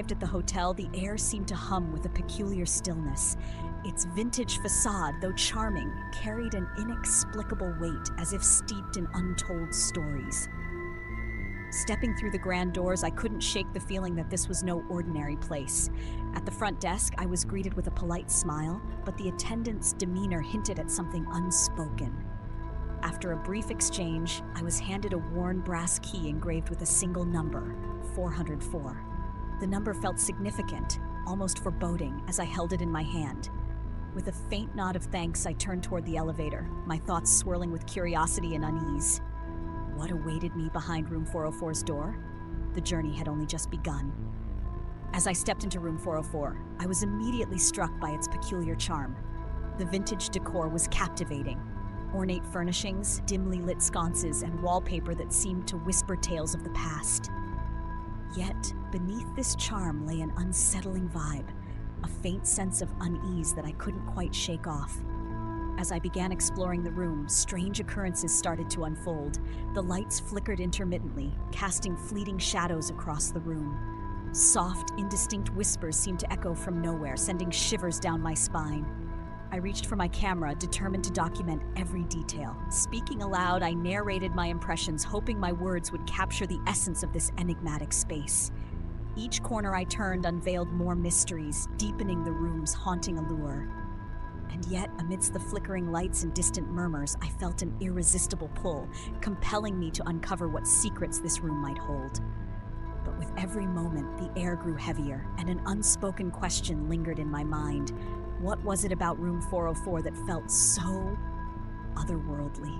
arrived at the hotel, the air seemed to hum with a peculiar stillness. Its vintage facade, though charming, carried an inexplicable weight as if steeped in untold stories. Stepping through the grand doors, I couldn't shake the feeling that this was no ordinary place. At the front desk, I was greeted with a polite smile, but the attendant's demeanor hinted at something unspoken. After a brief exchange, I was handed a worn brass key engraved with a single number, 404. The number felt significant, almost foreboding, as I held it in my hand. With a faint nod of thanks, I turned toward the elevator, my thoughts swirling with curiosity and unease. What awaited me behind room 404's door? The journey had only just begun. As I stepped into room 404, I was immediately struck by its peculiar charm. The vintage decor was captivating. Ornate furnishings, dimly lit sconces, and wallpaper that seemed to whisper tales of the past. Yet, beneath this charm lay an unsettling vibe, a faint sense of unease that I couldn't quite shake off. As I began exploring the room, strange occurrences started to unfold. The lights flickered intermittently, casting fleeting shadows across the room. Soft, indistinct whispers seemed to echo from nowhere, sending shivers down my spine. I reached for my camera, determined to document every detail. Speaking aloud, I narrated my impressions, hoping my words would capture the essence of this enigmatic space. Each corner I turned unveiled more mysteries, deepening the room's haunting allure. And yet, amidst the flickering lights and distant murmurs, I felt an irresistible pull, compelling me to uncover what secrets this room might hold. But with every moment, the air grew heavier, and an unspoken question lingered in my mind. What was it about room 404 that felt so otherworldly?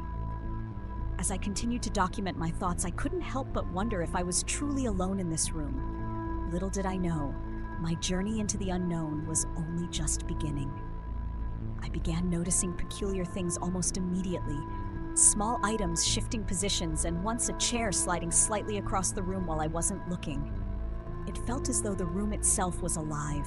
As I continued to document my thoughts, I couldn't help but wonder if I was truly alone in this room. Little did I know, my journey into the unknown was only just beginning. I began noticing peculiar things almost immediately. Small items shifting positions, and once a chair sliding slightly across the room while I wasn't looking. It felt as though the room itself was alive.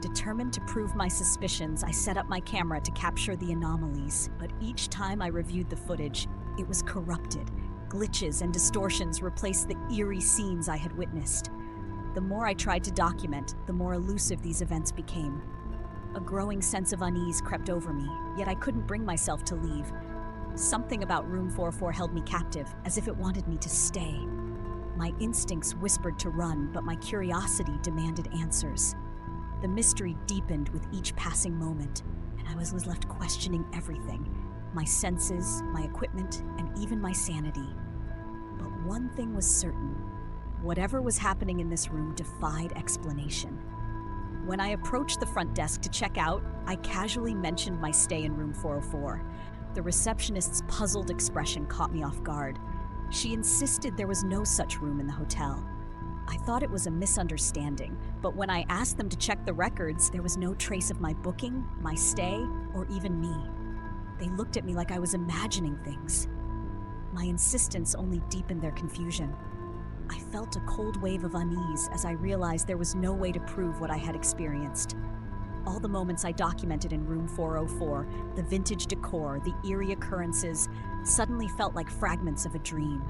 Determined to prove my suspicions, I set up my camera to capture the anomalies, but each time I reviewed the footage, it was corrupted. Glitches and distortions replaced the eerie scenes I had witnessed. The more I tried to document, the more elusive these events became. A growing sense of unease crept over me, yet I couldn't bring myself to leave. Something about room 404 held me captive, as if it wanted me to stay. My instincts whispered to run, but my curiosity demanded answers. The mystery deepened with each passing moment, and I was left questioning everything: my senses, my equipment, and even my sanity. But one thing was certain: whatever was happening in this room defied explanation. When I approached the front desk to check out, I casually mentioned my stay in room 404. The receptionist's puzzled expression caught me off guard. She insisted there was no such room in the hotel. I thought it was a misunderstanding, but when I asked them to check the records, there was no trace of my booking, my stay, or even me. They looked at me like I was imagining things. My insistence only deepened their confusion. I felt a cold wave of unease as I realized there was no way to prove what I had experienced. All the moments I documented in room 404, the vintage decor, the eerie occurrences, suddenly felt like fragments of a dream.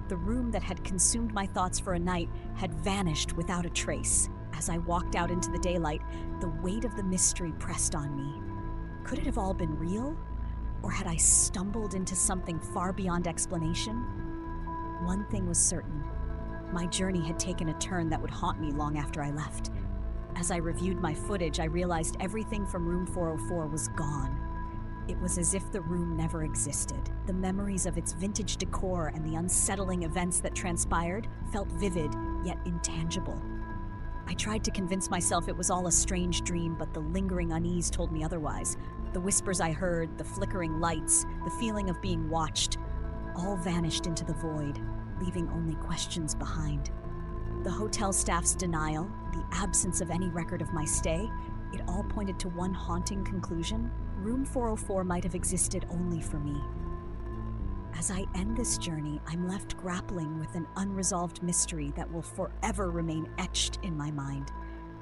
The room that had consumed my thoughts for a night had vanished without a trace. As I walked out into the daylight, the weight of the mystery pressed on me. Could it have all been real? Or had I stumbled into something far beyond explanation? One thing was certain: my journey had taken a turn that would haunt me long after I left. As I reviewed my footage, I realized everything from room 404 was gone. It was as if the room never existed. The memories of its vintage decor and the unsettling events that transpired felt vivid, yet intangible. I tried to convince myself it was all a strange dream, but the lingering unease told me otherwise. The whispers I heard, the flickering lights, the feeling of being watched, all vanished into the void, leaving only questions behind. The hotel staff's denial, the absence of any record of my stay, it all pointed to one haunting conclusion: room 404 might have existed only for me. As I end this journey, I'm left grappling with an unresolved mystery that will forever remain etched in my mind.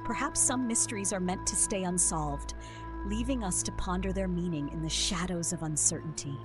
Perhaps some mysteries are meant to stay unsolved, leaving us to ponder their meaning in the shadows of uncertainty.